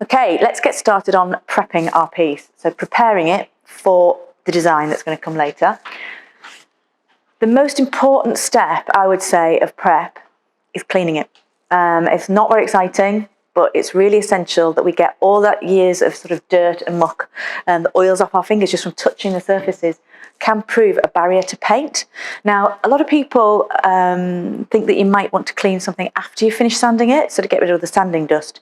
Okay, let's get started on prepping our piece. So preparing it for the design that's going to come later. The most important step, I would say, of prep is cleaning it. It's not very exciting, but it's really essential that we get all that years of sort of dirt and muck and the oils off our fingers just from touching the surfaces. Can prove a barrier to paint. Now, a lot of people think that you might want to clean something after you finish sanding it, so to get rid of the sanding dust.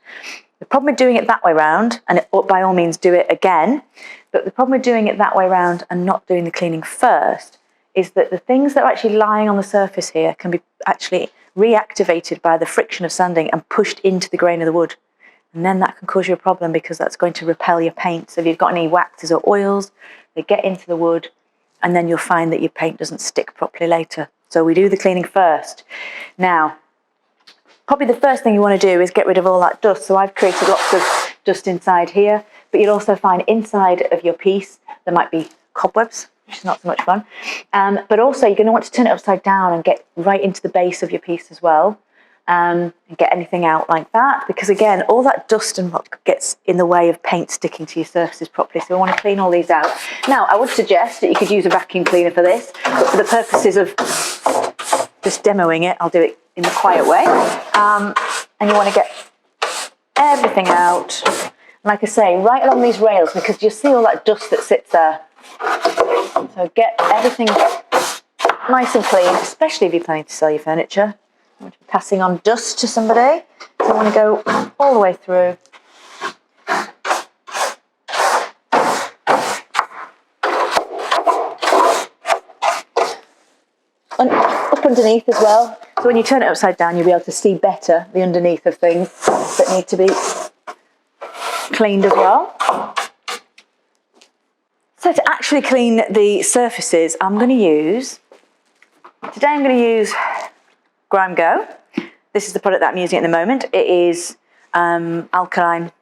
The problem with doing it that way round, and by all means do it again, but the problem with doing it that way round and not doing the cleaning first is that the things that are actually lying on the surface here can be actually reactivated by the friction of sanding and pushed into the grain of the wood. And then that can cause you a problem because that's going to repel your paint. So if you've got any waxes or oils, they get into the wood and then you'll find that your paint doesn't stick properly later. So we do the cleaning first. Now, probably the first thing you want to do is get rid of all that dust. So I've created lots of dust inside here, but you'll also find inside of your piece, there might be cobwebs, which is not so much fun. But also you're going to want to turn it upside down and get right into the base of your piece as well. And get anything out like that, because again, all that dust and muck gets in the way of paint sticking to your surfaces properly. So we want to clean all these out. Now, I would suggest that you could use a vacuum cleaner for this, but for the purposes of just demoing it, I'll do it in the quiet way. And you want to get everything out. Like I say, right along these rails, because you'll see all that dust that sits there. So get everything nice and clean, especially if you're planning to sell your furniture. I'm passing on dust to somebody, so I want to go all the way through. And up underneath as well. So when you turn it upside down, you'll be able to see better the underneath of things that need to be cleaned as well. So to actually clean the surfaces, today I'm going to use Grime Go. This is the product that I'm using at the moment. It is alkaline,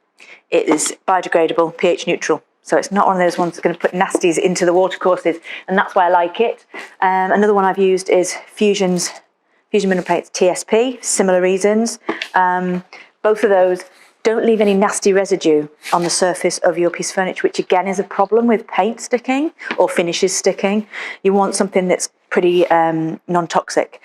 it is biodegradable, pH neutral. So it's not one of those ones that's going to put nasties into the watercourses, and that's why I like it. Another one I've used is Fusion Mineral Paints TSP, similar reasons. Both of those don't leave any nasty residue on the surface of your piece of furniture, which again is a problem with paint sticking or finishes sticking. You want something that's pretty non-toxic.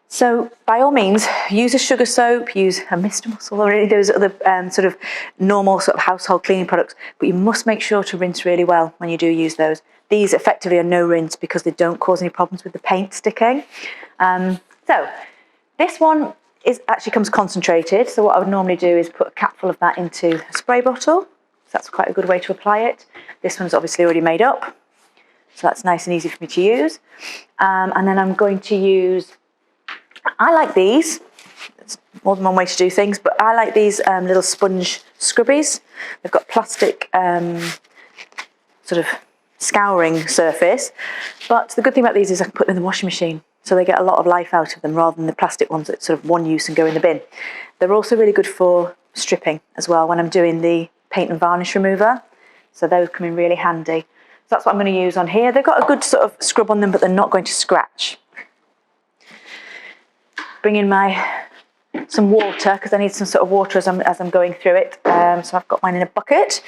So by all means, use a sugar soap, use a Mr. Muscle or any of those other sort of normal sort of household cleaning products, but you must make sure to rinse really well when you do use those. These effectively are no rinse because they don't cause any problems with the paint sticking. So this one actually comes concentrated. So what I would normally do is put a capful of that into a spray bottle. So that's quite a good way to apply it. This one's obviously already made up, so that's nice and easy for me to use. And then I'm going to use, I like these, there's more than one way to do things, but I like these little sponge scrubbies. They've got plastic sort of scouring surface, but the good thing about these is I can put them in the washing machine, so they get a lot of life out of them rather than the plastic ones that sort of one use and go in the bin. They're also really good for stripping as well when I'm doing the paint and varnish remover, so those come in really handy. So that's what I'm going to use on here. They've got a good sort of scrub on them, but they're not going to scratch. Bring in some water, because I need some sort of water as I'm going through it. So I've got mine in a bucket.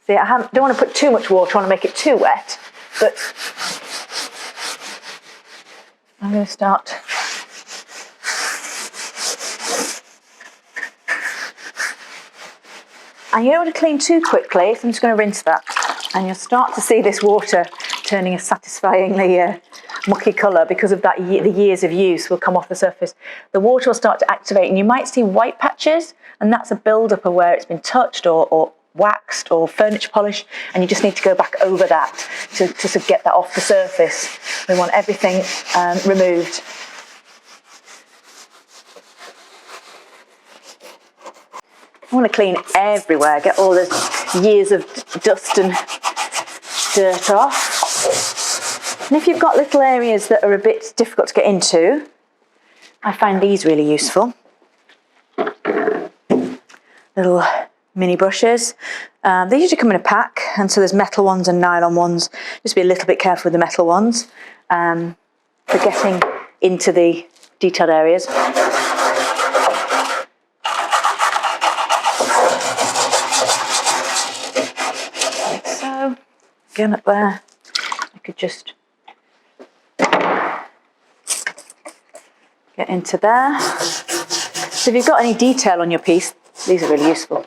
See, don't want to put too much water on and make it too wet, but I'm going to start. And you don't want to clean too quickly, so I'm just going to rinse that. And you'll start to see this water turning a satisfyingly mucky colour because of that the years of use will come off the surface. The water will start to activate and you might see white patches, and that's a build-up of where it's been touched or waxed or furniture polish, and you just need to go back over that to sort of get that off the surface. We want everything removed. I want to clean everywhere, get all the years of dust and dirt off. And if you've got little areas that are a bit difficult to get into, I find these really useful. Little mini brushes. They usually come in a pack, and so there's metal ones and nylon ones. Just be a little bit careful with the metal ones for getting into the detailed areas. again up there. I could just get into there. So if you've got any detail on your piece, these are really useful.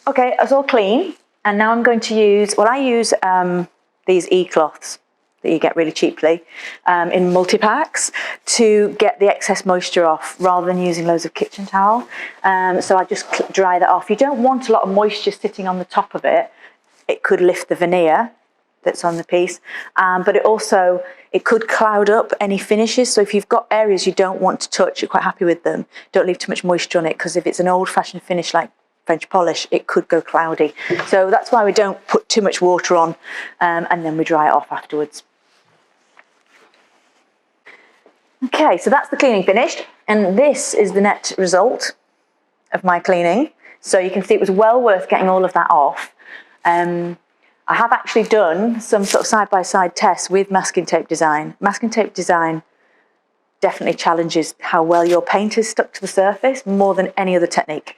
Okay, it's all clean, and now I'm going to use, I use these e-cloths that you get really cheaply in multi-packs to get the excess moisture off rather than using loads of kitchen towel. So I just dry that off. You don't want a lot of moisture sitting on the top of it. It could lift the veneer that's on the piece, but it could cloud up any finishes. So if you've got areas you don't want to touch, you're quite happy with them, don't leave too much moisture on it, because if it's an old-fashioned finish like French polish, it could go cloudy. So that's why we don't put too much water on, and then we dry it off afterwards. Okay, so that's the cleaning finished, and this is the net result of my cleaning. So you can see it was well worth getting all of that off. I have actually done some sort of side-by-side tests with masking tape design. Masking tape design definitely challenges how well your paint is stuck to the surface more than any other technique.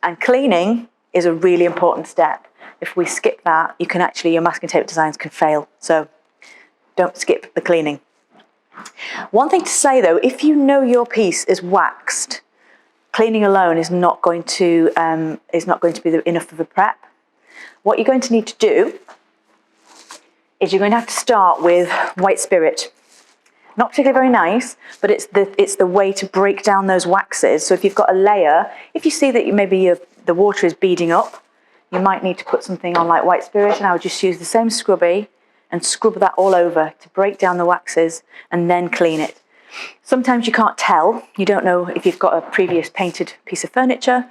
And cleaning is a really important step. If we skip that, your masking tape designs can fail. So don't skip the cleaning. One thing to say though, if you know your piece is waxed, cleaning alone is not going to be enough of a prep. What you're going to need to do is you're going to have to start with white spirit. Not particularly very nice, but it's the way to break down those waxes. So if you've got a layer, if you see that the water is beading up, you might need to put something on like white spirit, and I would just use the same scrubby and scrub that all over to break down the waxes and then clean it. Sometimes you can't tell. You don't know if you've got a previous painted piece of furniture,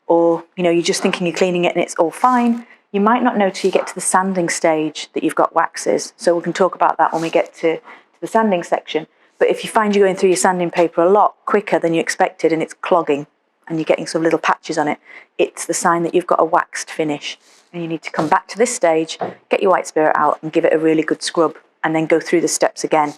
or you're just thinking you're cleaning it and it's all fine. You might not know till you get to the sanding stage that you've got waxes. So we can talk about that when we get to the sanding section. But if you find you're going through your sanding paper a lot quicker than you expected and it's clogging and you're getting some little patches on it, it's the sign that you've got a waxed finish. And you need to come back to this stage, get your white spirit out and give it a really good scrub, and then go through the steps again